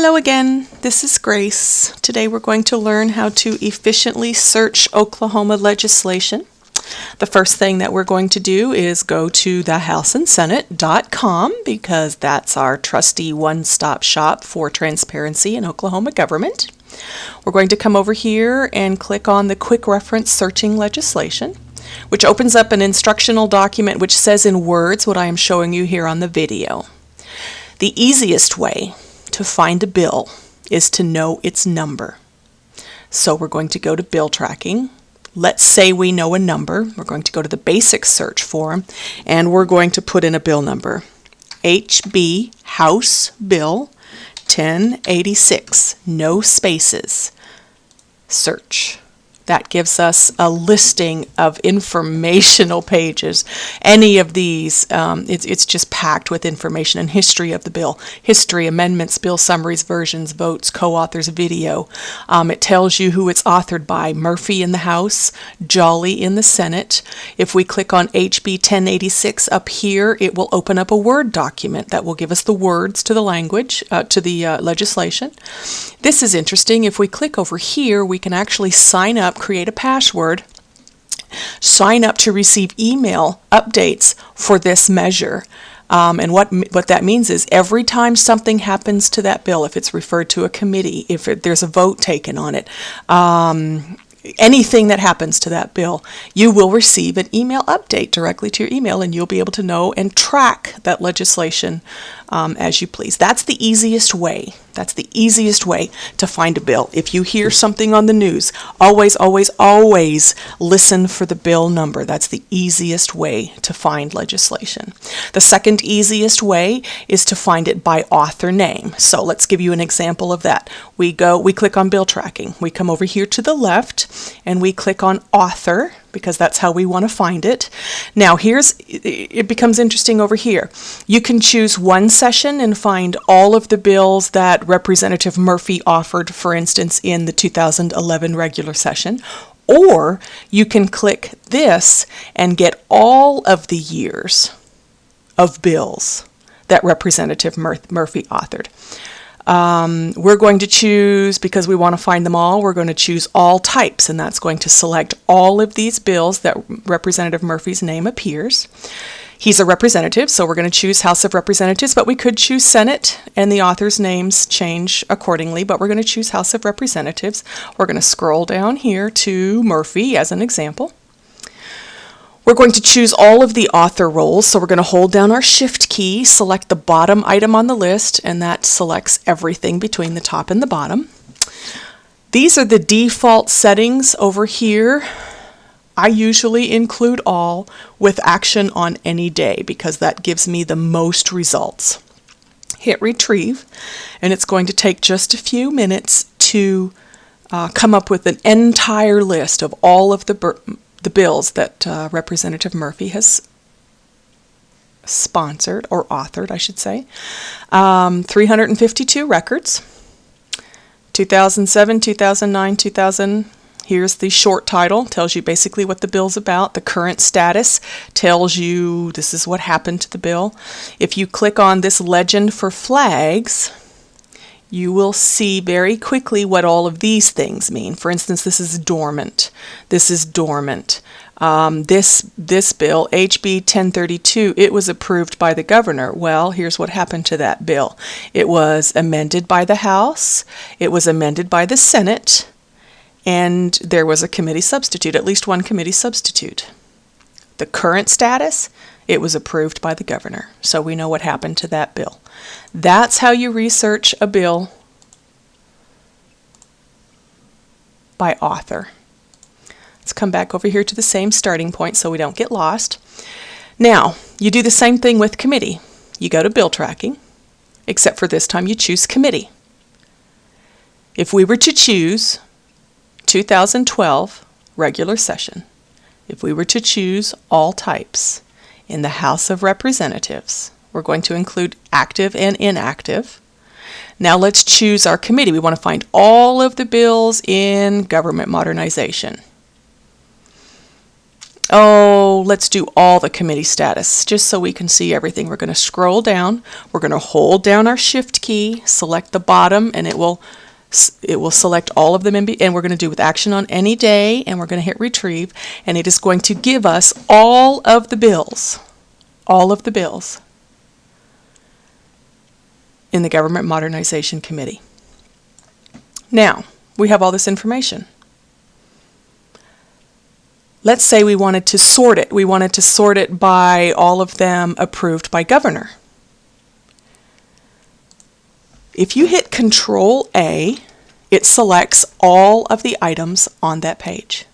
Hello again, this is Grace. Today we're going to learn how to efficiently search Oklahoma legislation. The first thing that we're going to do is go to thehouseandsenate.com because that's our trusty one-stop shop for transparency in Oklahoma government. We're going to come over here and click on the Quick Reference Searching Legislation, which opens up an instructional document which says in words what I am showing you here on the video. The easiest way to find a bill is to know its number. So we're going to go to bill tracking. Let's say we know a number. We're going to go to the basic search form and we're going to put in a bill number. HB House Bill 1086. No spaces. Search. That gives us a listing of informational pages. Any of these, it's just packed with information and history of the bill. History, amendments, bill summaries, versions, votes, co-authors, video. It tells you who it's authored by. Murphy in the House, Jolly in the Senate. If we click on HB 1086 up here, it will open up a Word document that will give us the words to the language, to the legislation. This is interesting. If we click over here, we can actually sign up, create a password, sign up to receive email updates for this measure. And what that means is every time something happens to that bill, if it's referred to a committee, if there's a vote taken on it, anything that happens to that bill, you will receive an email update directly to your email, and you'll be able to know and track that legislation as you please. That's the easiest way. That's the easiest way to find a bill. If you hear something on the news, always, always, always listen for the bill number. That's the easiest way to find legislation. The second easiest way is to find it by author name. So let's give you an example of that. We click on bill tracking. We come over here to the left and we click on author, because that's how we want to find it. Now it becomes interesting over here. You can choose one session and find all of the bills that Representative Murphy offered, for instance, in the 2011 regular session, or you can click this and get all of the years of bills that Representative Murphy authored. We're going to choose, because we want to find them all, we're going to choose all types, and that's going to select all of these bills that Representative Murphy's name appears. He's a representative, so we're going to choose House of Representatives, but we could choose Senate, and the authors' names change accordingly, but we're going to choose House of Representatives. We're going to scroll down here to Murphy as an example. We're going to choose all of the author roles, so we're going to hold down our Shift key, select the bottom item on the list, and that selects everything between the top and the bottom. These are the default settings over here. I usually include all with action on any day because that gives me the most results. Hit retrieve, and it's going to take just a few minutes to come up with an entire list of all of the bills that Representative Murphy has sponsored, or authored, I should say. 352 records. 2007, 2009, 2000. Here's the short title, tells you basically what the bill's about. The current status tells you this is what happened to the bill. If you click on this legend for flags, you will see very quickly what all of these things mean. For instance, this is dormant. This is dormant. This bill, HB 1032, it was approved by the governor. Well, here's what happened to that bill. It was amended by the House. It was amended by the Senate. And there was a committee substitute, at least one committee substitute. The current status, it was approved by the governor. So we know what happened to that bill. That's how you research a bill by author. Let's come back over here to the same starting point so we don't get lost. Now, you do the same thing with committee. You go to bill tracking, except for this time you choose committee. If we were to choose 2012 regular session, if we were to choose all types in the House of Representatives, we're going to include active and inactive. Now let's choose our committee. We want to find all of the bills in government modernization. Oh, let's do all the committee status, just so we can see everything. We're going to scroll down. We're going to hold down our Shift key, select the bottom, and it will select all of them, and we're going to do with action on any day, and we're going to hit retrieve, and it is going to give us all of the bills in the Government Modernization Committee. Now, we have all this information. Let's say we wanted to sort it. We wanted to sort it by all of them approved by governor. If you hit Control A, it selects all of the items on that page.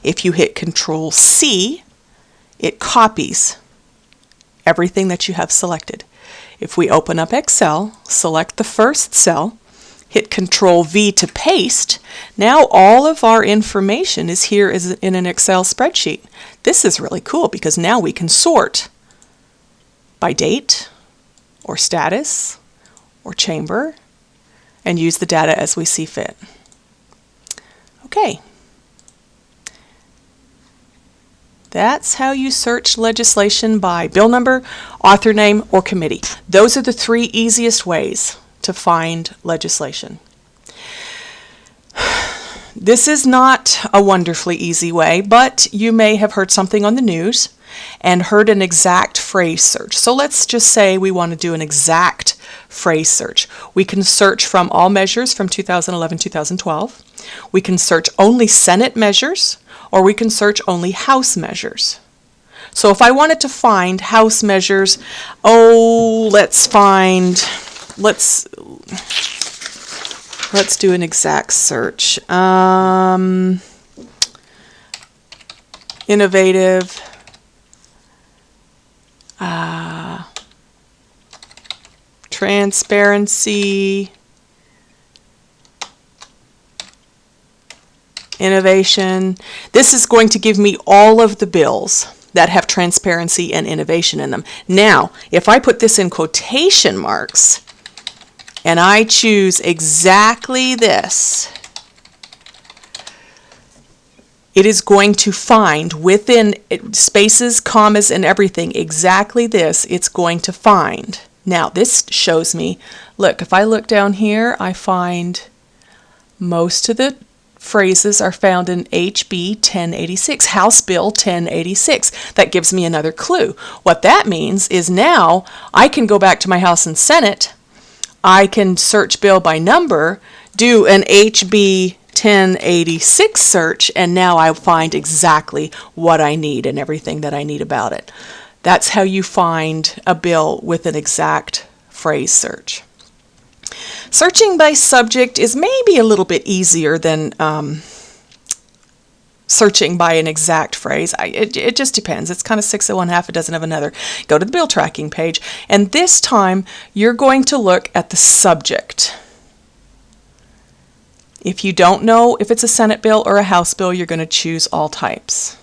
If you hit Control C, it copies everything that you have selected. If we open up Excel, select the first cell, hit Control V to paste, now all of our information is here in an Excel spreadsheet. This is really cool because now we can sort by date or status or chamber and use the data as we see fit. Okay. That's how you search legislation by bill number, author name, or committee. Those are the three easiest ways to find legislation. This is not a wonderfully easy way, but you may have heard something on the news and heard an exact phrase search. So let's just say we want to do an exact phrase search. We can search from all measures from 2011-2012. We can search only Senate measures, or we can search only House measures. So if I wanted to find House measures, let's do an exact search. Innovative. Transparency. Innovation. This is going to give me all of the bills that have transparency and innovation in them. Now, if I put this in quotation marks and I choose exactly this, it is going to find within spaces, commas, and everything exactly this it's going to find. Now, this shows me, look, if I look down here, I find most of the phrases are found in HB 1086, House Bill 1086. That gives me another clue. What that means is now I can go back to my House and Senate, I can search bill by number, do an HB 1086 search, and now I find exactly what I need and everything that I need about it. That's how you find a bill with an exact phrase search. Searching by subject is maybe a little bit easier than searching by an exact phrase. It just depends. It's kind of 6 of one, half a dozen of another. Go to the bill tracking page, and this time you're going to look at the subject. If you don't know if it's a Senate bill or a House bill, you're going to choose all types.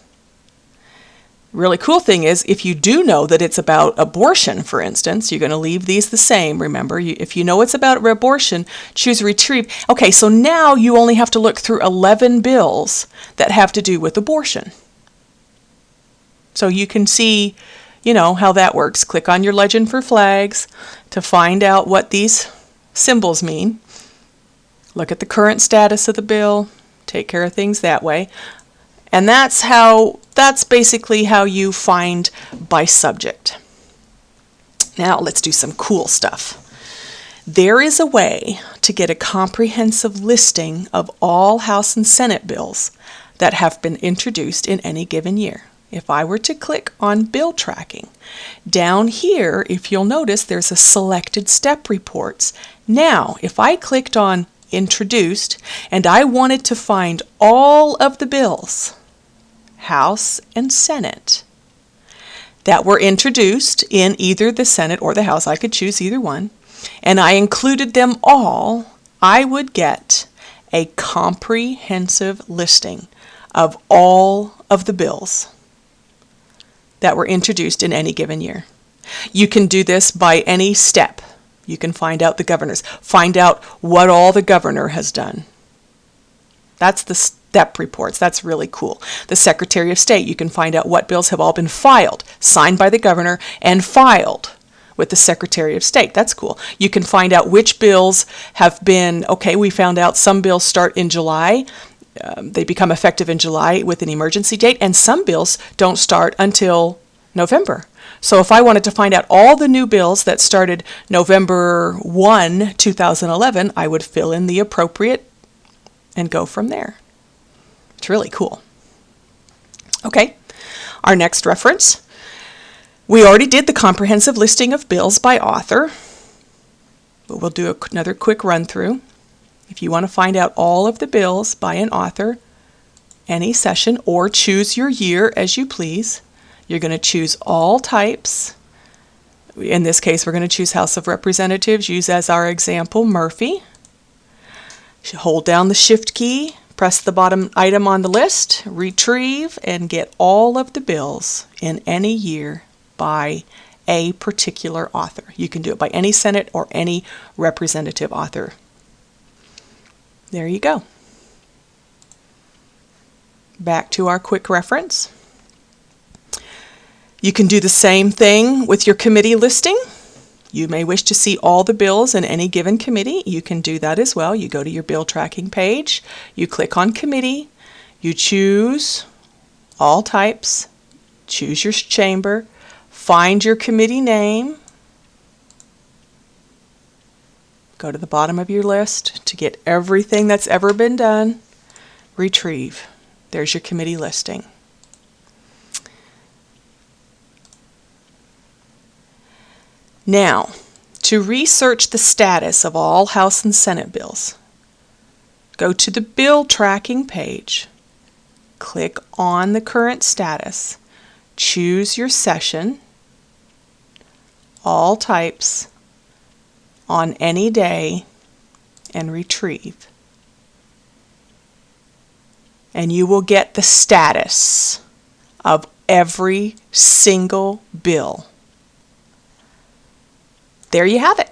Really cool thing is, if you do know that it's about abortion, for instance, you're going to leave these the same. Remember, if you know it's about abortion, choose retrieve. Okay, so now you only have to look through 11 bills that have to do with abortion. So you can see, how that works. Click on your legend for flags to find out what these symbols mean. Look at the current status of the bill. Take care of things that way. And that's basically how you find by subject. Now let's do some cool stuff. There is a way to get a comprehensive listing of all House and Senate bills that have been introduced in any given year. If I were to click on bill tracking, down here, if you'll notice, there's a selected step reports. Now, if I clicked on introduced and I wanted to find all of the bills, House and Senate, that were introduced in either the Senate or the House, I could choose either one, and I included them all, I would get a comprehensive listing of all of the bills that were introduced in any given year. You can do this by any step. You can find out the governors, find out what all the governor has done. That's DEP reports. That's really cool. The Secretary of State, you can find out what bills have all been filed, signed by the governor, and filed with the Secretary of State. That's cool. You can find out which bills have been, okay, we found out some bills start in July. They become effective in July with an emergency date, and some bills don't start until November. So if I wanted to find out all the new bills that started November 1, 2011, I would fill in the appropriate and go from there. It's really cool. Okay, our next reference. We already did the comprehensive listing of bills by author, but we'll do another quick run through. If you want to find out all of the bills by an author, any session, or choose your year as you please, you're going to choose all types. In this case, we're going to choose House of Representatives. Use as our example Murphy. Hold down the Shift key, press the bottom item on the list, retrieve, and get all of the bills in any year by a particular author. You can do it by any Senate or any representative author. There you go. Back to our quick reference. You can do the same thing with your committee listing. You may wish to see all the bills in any given committee. You can do that as well. You go to your bill tracking page, you click on committee, you choose all types, choose your chamber, find your committee name, go to the bottom of your list to get everything that's ever been done, retrieve. There's your committee listing. Now, to research the status of all House and Senate bills, go to the bill tracking page, click on the current status, choose your session, all types, on any day, and retrieve. And you will get the status of every single bill. There you have it.